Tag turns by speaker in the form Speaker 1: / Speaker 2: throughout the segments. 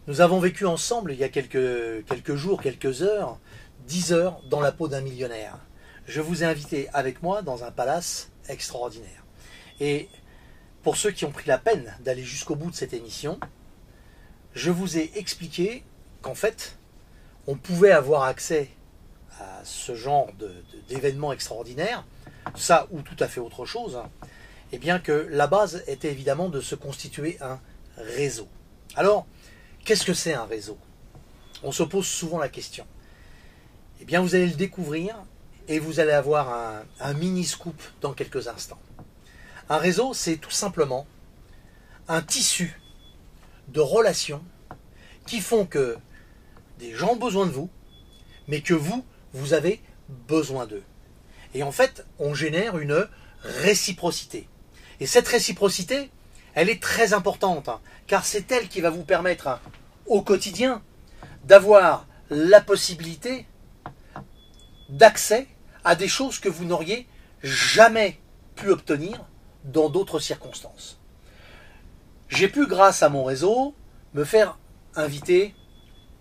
Speaker 1: Nous avons vécu ensemble il y a quelques jours, quelques heures, 10 heures dans la peau d'un millionnaire. Je vous ai invité avec moi dans un palace extraordinaire. Et pour ceux qui ont pris la peine d'aller jusqu'au bout de cette émission, je vous ai expliqué qu'en fait, on pouvait avoir accès à ce genre d'événements extraordinaires, ça ou tout à fait autre chose, et bien que la base était évidemment de se constituer un réseau. Alors, qu'est-ce que c'est un réseau? On se pose souvent la question. Eh bien, vous allez le découvrir et vous allez avoir un mini-scoop dans quelques instants. Un réseau, c'est tout simplement un tissu de relations qui font que des gens ont besoin de vous, mais que vous avez besoin d'eux. Et en fait, on génère une réciprocité. Et cette réciprocité, elle est très importante, car c'est elle qui va vous permettre, au quotidien, d'avoir la possibilité d'accès à des choses que vous n'auriez jamais pu obtenir dans d'autres circonstances. J'ai pu, grâce à mon réseau, me faire inviter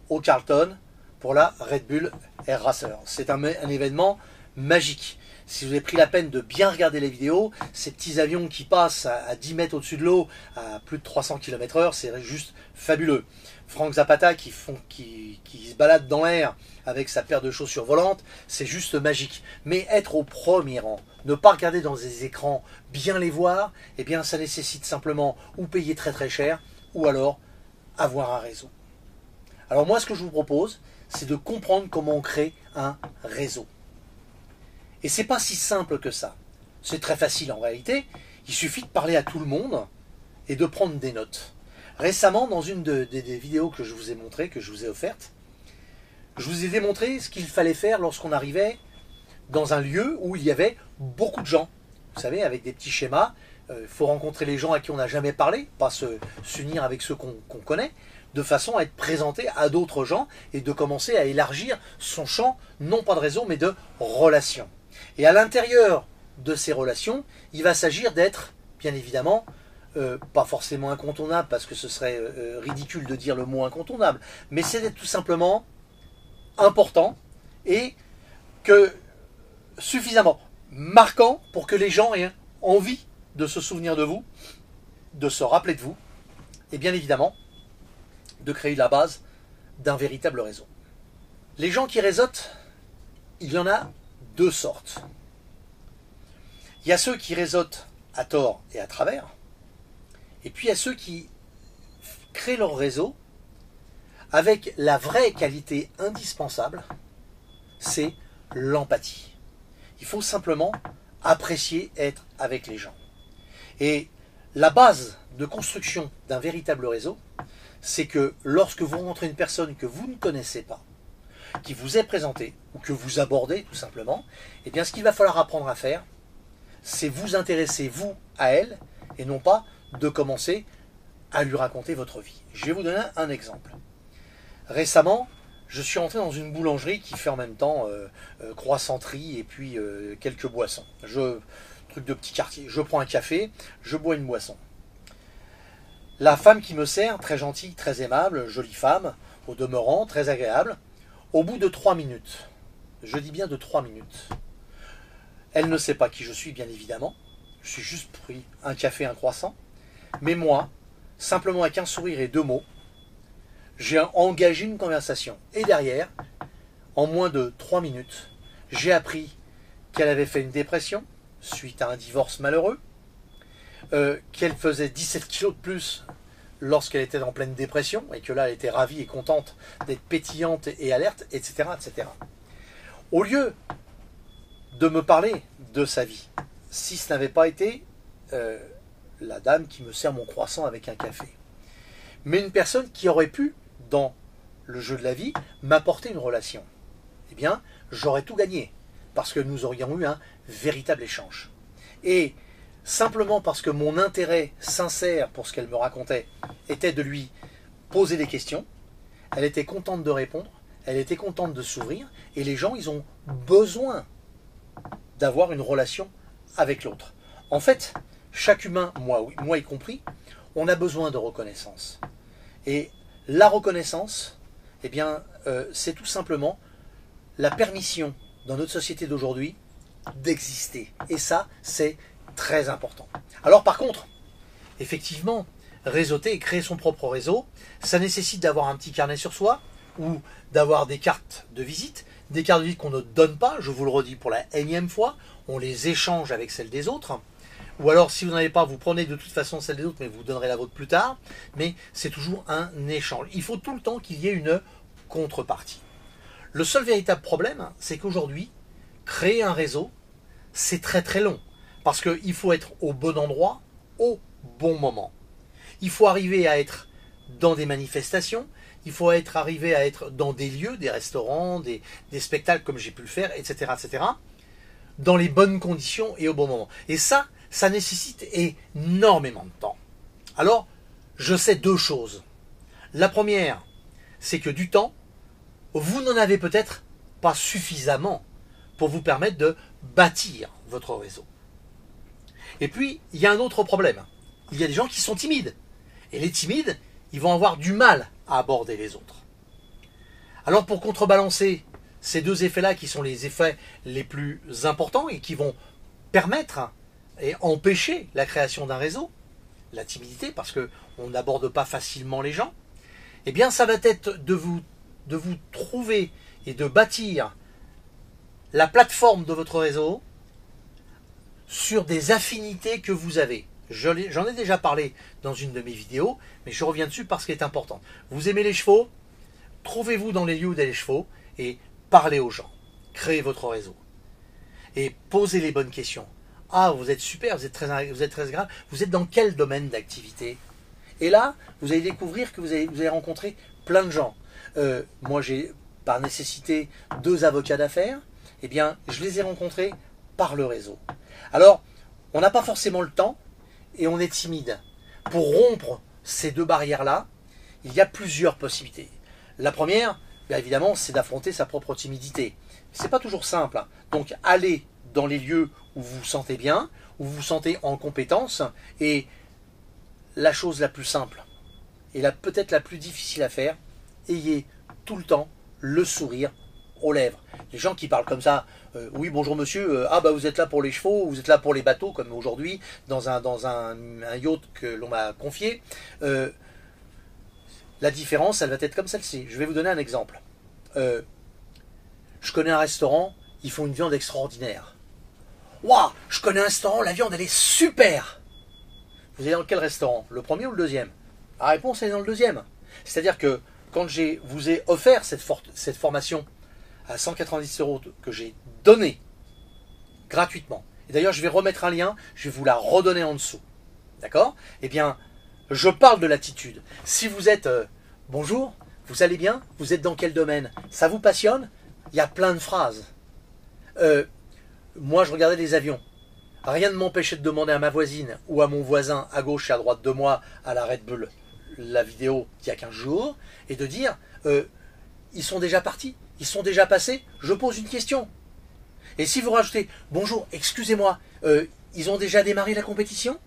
Speaker 1: au Carlton pour la Red Bull Air Racer. C'est un événement magique. Si vous avez pris la peine de bien regarder les vidéos, ces petits avions qui passent à 10 mètres au-dessus de l'eau à plus de 300 km/h, c'est juste fabuleux. Frank Zapata qui se balade dans l'air avec sa paire de chaussures volantes, c'est juste magique. Mais être au premier rang, ne pas regarder dans des écrans, bien les voir, eh bien ça nécessite simplement ou payer très très cher, ou alors avoir un réseau. Alors moi ce que je vous propose, c'est de comprendre comment on crée un réseau. Et c'est pas si simple que ça. C'est très facile en réalité. Il suffit de parler à tout le monde et de prendre des notes. Récemment, dans une des vidéos que je vous ai montrées, que je vous ai offertes, je vous ai démontré ce qu'il fallait faire lorsqu'on arrivait dans un lieu où il y avait beaucoup de gens. Vous savez, avec des petits schémas, il faut rencontrer les gens à qui on n'a jamais parlé, pas s'unir avec ceux qu'on connaît, de façon à être présenté à d'autres gens et de commencer à élargir son champ, non pas de réseau, mais de relations. Et à l'intérieur de ces relations, il va s'agir d'être, bien évidemment, pas forcément incontournable, parce que ce serait ridicule de dire le mot incontournable, mais c'est d'être tout simplement important et que suffisamment marquant pour que les gens aient envie de se souvenir de vous, de se rappeler de vous, et bien évidemment, de créer la base d'un véritable réseau. Les gens qui réseautent, il y en a deux sortes. Il y a ceux qui réseautent à tort et à travers, et puis il y a ceux qui créent leur réseau avec la vraie qualité indispensable, c'est l'empathie. Il faut simplement apprécier être avec les gens. Et la base de construction d'un véritable réseau, c'est que lorsque vous rencontrez une personne que vous ne connaissez pas, qui vous est présentée, ou que vous abordez tout simplement, eh bien ce qu'il va falloir apprendre à faire, c'est vous intéresser, vous, à elle, et non pas de commencer à lui raconter votre vie. Je vais vous donner un exemple. Récemment, je suis entré dans une boulangerie qui fait en même temps croissanterie et puis quelques boissons. Truc de petit quartier. Je prends un café, je bois une boisson. La femme qui me sert, très gentille, très aimable, jolie femme, au demeurant, très agréable, au bout de 3 minutes, je dis bien de 3 minutes, elle ne sait pas qui je suis, bien évidemment, je suis juste pris un café, un croissant, mais moi, simplement avec un sourire et 2 mots, j'ai engagé une conversation. Et derrière, en moins de 3 minutes, j'ai appris qu'elle avait fait une dépression suite à un divorce malheureux, qu'elle faisait 17 kilos de plus lorsqu'elle était en pleine dépression, et que là elle était ravie et contente d'être pétillante et alerte, etc., etc. Au lieu de me parler de sa vie, si ce n'avait pas été la dame qui me sert mon croissant avec un café, mais une personne qui aurait pu, dans le jeu de la vie, m'apporter une relation, eh bien, j'aurais tout gagné, parce que nous aurions eu un véritable échange. Et simplement parce que mon intérêt sincère pour ce qu'elle me racontait était de lui poser des questions, elle était contente de répondre, elle était contente de s'ouvrir, et les gens, ils ont besoin d'avoir une relation avec l'autre. En fait, chaque humain, moi y compris, on a besoin de reconnaissance. Et La reconnaissance, eh bien, c'est tout simplement la permission dans notre société d'aujourd'hui d'exister. Et ça, c'est très important. Alors par contre, effectivement, réseauter et créer son propre réseau, ça nécessite d'avoir un petit carnet sur soi ou d'avoir des cartes de visite, des cartes de visite qu'on ne donne pas, je vous le redis pour la énième fois, on les échange avec celles des autres. Ou alors, si vous n'en avez pas, vous prenez de toute façon celle des autres, mais vous donnerez la vôtre plus tard. Mais c'est toujours un échange. Il faut tout le temps qu'il y ait une contrepartie. Le seul véritable problème, c'est qu'aujourd'hui, créer un réseau, c'est très très long. Parce qu'il faut être au bon endroit, au bon moment. Il faut arriver à être dans des manifestations, il faut arriver à être dans des lieux, des restaurants, des spectacles comme j'ai pu le faire, etc., etc., dans les bonnes conditions et au bon moment. Et ça nécessite énormément de temps. Alors, je sais deux choses. La première, c'est que du temps, vous n'en avez peut-être pas suffisamment pour vous permettre de bâtir votre réseau. Et puis, il y a un autre problème. Il y a des gens qui sont timides. Et les timides, ils vont avoir du mal à aborder les autres. Alors, pour contrebalancer ces deux effets-là, qui sont les effets les plus importants et qui vont permettre et empêcher la création d'un réseau, la timidité, parce qu'on n'aborde pas facilement les gens, eh bien, ça va être de vous trouver et de bâtir la plateforme de votre réseau sur des affinités que vous avez. J'en ai déjà parlé dans une de mes vidéos, mais je reviens dessus parce qu'elle est importante. Vous aimez les chevaux, trouvez-vous dans les lieux où il y a les chevaux et parlez aux gens. Créez votre réseau. Et posez les bonnes questions. Ah, vous êtes super, vous êtes très grave. Vous êtes dans quel domaine d'activité? Et là, vous allez découvrir que vous allez rencontrer plein de gens. Moi, j'ai par nécessité 2 avocats d'affaires. Eh bien, je les ai rencontrés par le réseau. Alors, on n'a pas forcément le temps et on est timide. Pour rompre ces 2 barrières-là, il y a plusieurs possibilités. La première, bien évidemment, c'est d'affronter sa propre timidité. C'est pas toujours simple. Donc, allez dans les lieux où vous vous sentez bien, où vous vous sentez en compétence, et la chose la plus simple, et peut-être la plus difficile à faire, ayez tout le temps le sourire aux lèvres. Les gens qui parlent comme ça, oui bonjour monsieur, ah bah vous êtes là pour les chevaux, vous êtes là pour les bateaux, comme aujourd'hui, dans un yacht que l'on m'a confié, la différence, elle va être comme celle-ci. Je vais vous donner un exemple. Je connais un restaurant, ils font une viande extraordinaire. Waouh, je connais un restaurant, la viande elle est super. Vous allez dans quel restaurant? Le premier ou le deuxième? La réponse est dans le deuxième. C'est-à-dire que quand je vous ai offert cette formation à 190 € que j'ai donnée gratuitement, et d'ailleurs je vais remettre un lien, je vais vous la redonner en dessous. D'accord? Eh bien, je parle de l'attitude. Si vous êtes bonjour, vous allez bien? Vous êtes dans quel domaine? Ça vous passionne? Il y a plein de phrases. Moi, je regardais les avions. Rien ne m'empêchait de demander à ma voisine ou à mon voisin à gauche et à droite de moi à la Red Bull la vidéo d'il y a 15 jours et de dire ils sont déjà partis, ils sont déjà passés, je pose une question. Et si vous rajoutez bonjour, excusez-moi, ils ont déjà démarré la compétition,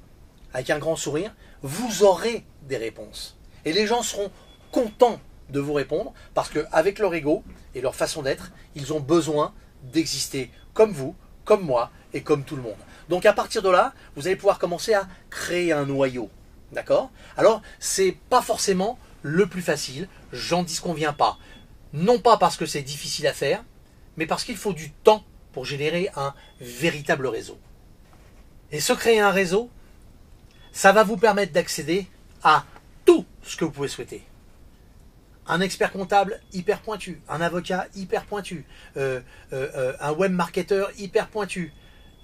Speaker 1: avec un grand sourire, vous aurez des réponses. Et les gens seront contents de vous répondre parce qu'avec leur ego et leur façon d'être, ils ont besoin d'exister comme vous, comme moi et comme tout le monde. Donc à partir de là, vous allez pouvoir commencer à créer un noyau. D'accord? Alors, c'est pas forcément le plus facile, j'en disconviens pas. Non pas parce que c'est difficile à faire, mais parce qu'il faut du temps pour générer un véritable réseau. Et se créer un réseau, ça va vous permettre d'accéder à tout ce que vous pouvez souhaiter. Un expert comptable hyper pointu, un avocat hyper pointu, un web marketeur hyper pointu,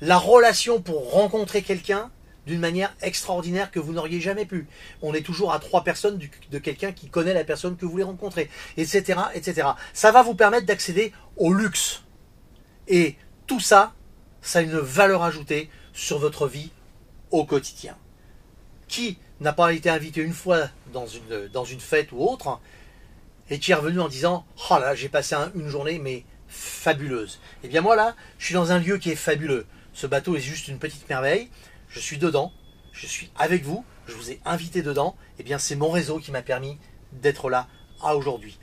Speaker 1: la relation pour rencontrer quelqu'un d'une manière extraordinaire que vous n'auriez jamais pu. On est toujours à 3 personnes de quelqu'un qui connaît la personne que vous voulez rencontrer, etc., etc. Ça va vous permettre d'accéder au luxe. Et tout ça, ça a une valeur ajoutée sur votre vie au quotidien. Qui n'a pas été invité une fois dans une fête ou autre et qui est revenu en disant « Oh là, j'ai passé une journée mais fabuleuse ». Eh bien moi là, je suis dans un lieu qui est fabuleux. Ce bateau est juste une petite merveille. Je suis dedans, je suis avec vous, je vous ai invité dedans. Eh bien c'est mon réseau qui m'a permis d'être là à aujourd'hui.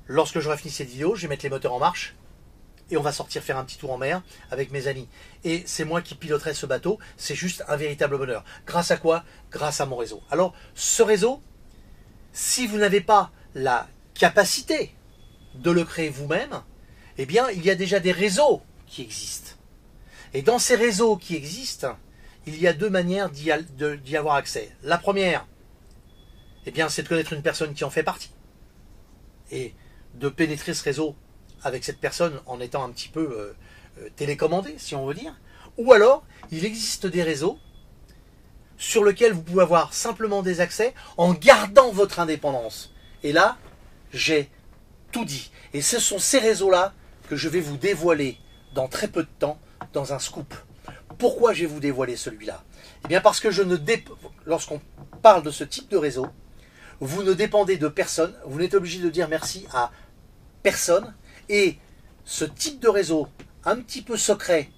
Speaker 1: Lorsque j'aurai fini cette vidéo, je vais mettre les moteurs en marche et on va sortir faire un petit tour en mer avec mes amis. Et c'est moi qui piloterai ce bateau, c'est juste un véritable bonheur. Grâce à quoi? Grâce à mon réseau. Alors, ce réseau, si vous n'avez pas la capacité de le créer vous-même, eh bien, il y a déjà des réseaux qui existent. Et dans ces réseaux qui existent, il y a deux manières d'y avoir accès. La première, eh bien, c'est de connaître une personne qui en fait partie et de pénétrer ce réseau avec cette personne en étant un petit peu télécommandé, si on veut dire. Ou alors, il existe des réseaux sur lesquels vous pouvez avoir simplement des accès en gardant votre indépendance. Et là, j'ai tout dit. Et ce sont ces réseaux-là que je vais vous dévoiler dans très peu de temps, dans un scoop. Pourquoi je vais vous dévoiler celui-là? Eh bien parce que lorsqu'on parle de ce type de réseau, vous ne dépendez de personne, vous n'êtes obligé de dire merci à personne, et ce type de réseau, un petit peu secret,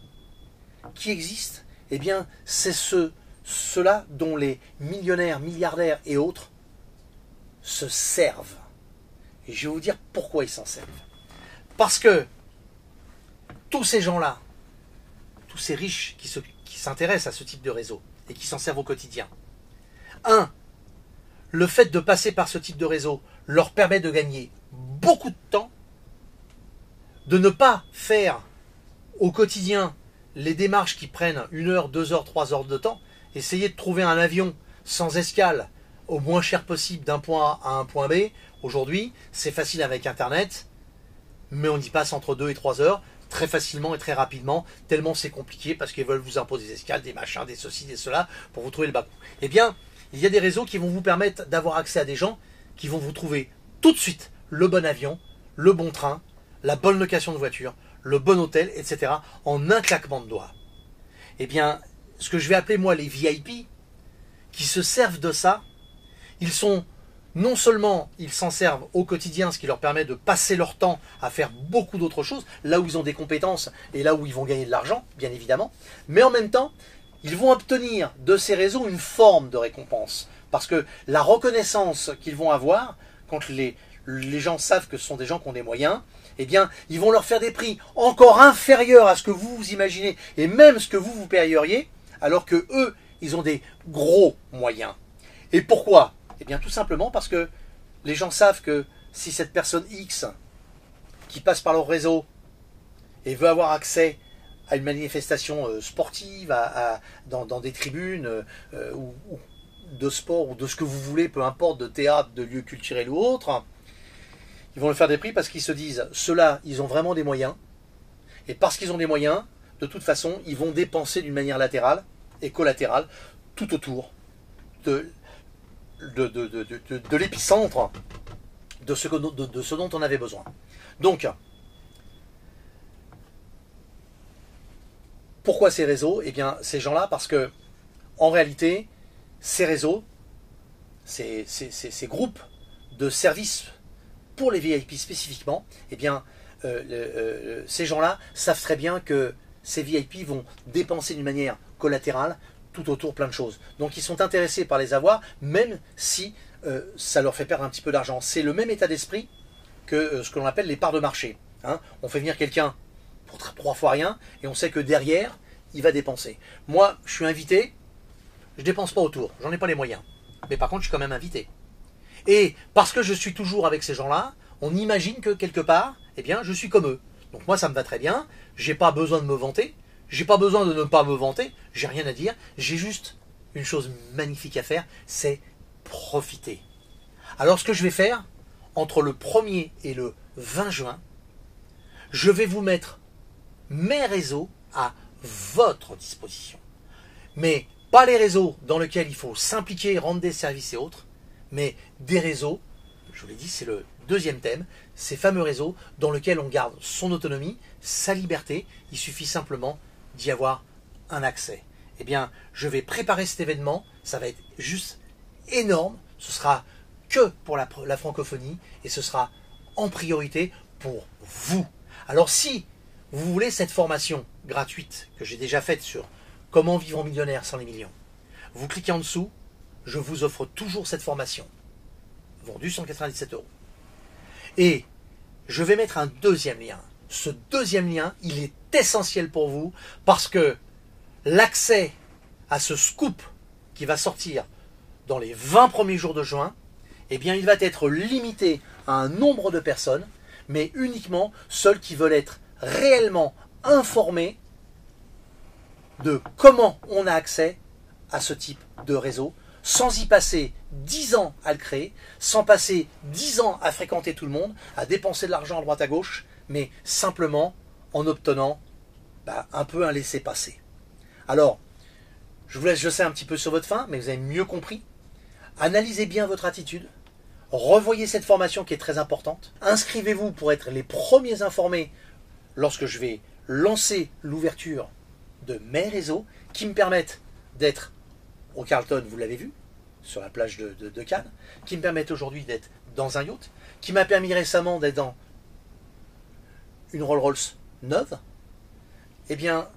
Speaker 1: qui existe, eh bien c'est ceux-là dont les millionnaires, milliardaires et autres se servent. Et je vais vous dire pourquoi ils s'en servent. Parce que tous ces gens-là, tous ces riches qui s'intéressent à ce type de réseau et qui s'en servent au quotidien, le fait de passer par ce type de réseau leur permet de gagner beaucoup de temps, de ne pas faire au quotidien les démarches qui prennent 1 heure, 2 heures, 3 heures de temps, essayer de trouver un avion sans escale au moins cher possible d'un point A à un point B. Aujourd'hui, c'est facile avec Internet, mais on y passe entre 2 et 3 heures, très facilement et très rapidement, tellement c'est compliqué parce qu'ils veulent vous imposer des escales, des machins, des ceci, des cela, pour vous trouver le bas coût. Eh bien, il y a des réseaux qui vont vous permettre d'avoir accès à des gens qui vont vous trouver tout de suite le bon avion, le bon train, la bonne location de voiture, le bon hôtel, etc. en un claquement de doigts. Eh bien, ce que je vais appeler moi les VIP, qui se servent de ça, ils sont non seulement ils s'en servent au quotidien, ce qui leur permet de passer leur temps à faire beaucoup d'autres choses, là où ils ont des compétences et là où ils vont gagner de l'argent, bien évidemment, mais en même temps, ils vont obtenir de ces réseaux une forme de récompense. Parce que la reconnaissance qu'ils vont avoir, quand les gens savent que ce sont des gens qui ont des moyens, eh bien, ils vont leur faire des prix encore inférieurs à ce que vous vous imaginez, et même ce que vous vous paieriez, alors que eux, ils ont des gros moyens. Et pourquoi? Eh bien, tout simplement parce que les gens savent que si cette personne X, qui passe par leur réseau, et veut avoir accès à une manifestation sportive, dans des tribunes, ou de sport, ou de ce que vous voulez, peu importe, de théâtre, de lieu culturel ou autre, ils vont le faire des prix parce qu'ils se disent, ceux-là, ils ont vraiment des moyens, et parce qu'ils ont des moyens, de toute façon, ils vont dépenser d'une manière latérale et collatérale tout autour de l'épicentre de ce dont on avait besoin. Donc, pourquoi ces réseaux? Eh bien, ces gens-là, parce que, en réalité, ces réseaux, ces groupes de services pour les VIP spécifiquement, eh bien, ces gens-là savent très bien que ces VIP vont dépenser d'une manière collatérale tout autour plein de choses. Donc ils sont intéressés par les avoir, même si ça leur fait perdre un petit peu d'argent. C'est le même état d'esprit que ce que l'on appelle les parts de marché. Hein. On fait venir quelqu'un pour 3 fois rien, et on sait que derrière, il va dépenser. Moi, je suis invité, je dépense pas autour, j'en ai pas les moyens. Mais par contre, je suis quand même invité. Et parce que je suis toujours avec ces gens-là, on imagine que quelque part, eh bien, je suis comme eux. Donc moi, ça me va très bien, j'ai pas besoin de me vanter, j'ai pas besoin de ne pas me vanter, j'ai rien à dire, j'ai juste une chose magnifique à faire, c'est profiter. Alors ce que je vais faire, entre le 1er et le 20 juin, je vais vous mettre mes réseaux à votre disposition. Mais pas les réseaux dans lesquels il faut s'impliquer, rendre des services et autres, mais des réseaux, je vous l'ai dit, c'est le deuxième thème, ces fameux réseaux dans lesquels on garde son autonomie, sa liberté, il suffit simplement d'y avoir un accès. Eh bien, je vais préparer cet événement, ça va être juste énorme, ce sera que pour la francophonie, et ce sera en priorité pour vous. Alors si vous voulez cette formation gratuite que j'ai déjà faite sur comment vivre en millionnaire sans les millions, vous cliquez en dessous, je vous offre toujours cette formation. vendu 197 €. Et je vais mettre un deuxième lien. Ce deuxième lien, il est essentiel pour vous parce que l'accès à ce scoop qui va sortir dans les 20 premiers jours de juin, eh bien, il va être limité à un nombre de personnes, mais uniquement ceux qui veulent être réellement informés de comment on a accès à ce type de réseau, sans y passer 10 ans à le créer, sans passer 10 ans à fréquenter tout le monde, à dépenser de l'argent à droite à gauche, mais simplement en obtenant un peu un laissez-passer. Alors, je vous laisse jeter un petit peu sur votre faim, mais vous avez mieux compris. Analysez bien votre attitude. Revoyez cette formation qui est très importante. Inscrivez-vous pour être les premiers informés lorsque je vais lancer l'ouverture de mes réseaux qui me permettent d'être au Carlton, vous l'avez vu, sur la plage de Cannes, qui me permettent aujourd'hui d'être dans un yacht, qui m'a permis récemment d'être dans une Rolls-Royce neuve. Eh bien,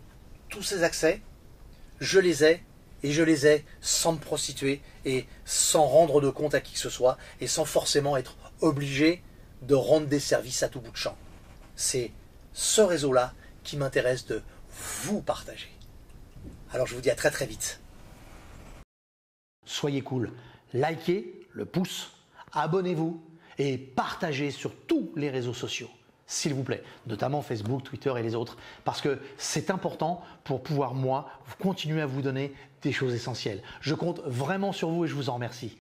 Speaker 1: tous ces accès, je les ai, et je les ai sans me prostituer et sans rendre de compte à qui que ce soit et sans forcément être obligé de rendre des services à tout bout de champ. C'est ce réseau-là qui m'intéresse de vous partager. Alors je vous dis à très très vite. Soyez cool, likez le pouce, abonnez-vous et partagez sur tous les réseaux sociaux, s'il vous plaît, notamment Facebook, Twitter et les autres, parce que c'est important pour pouvoir, moi, continuer à vous donner des choses essentielles. Je compte vraiment sur vous et je vous en remercie.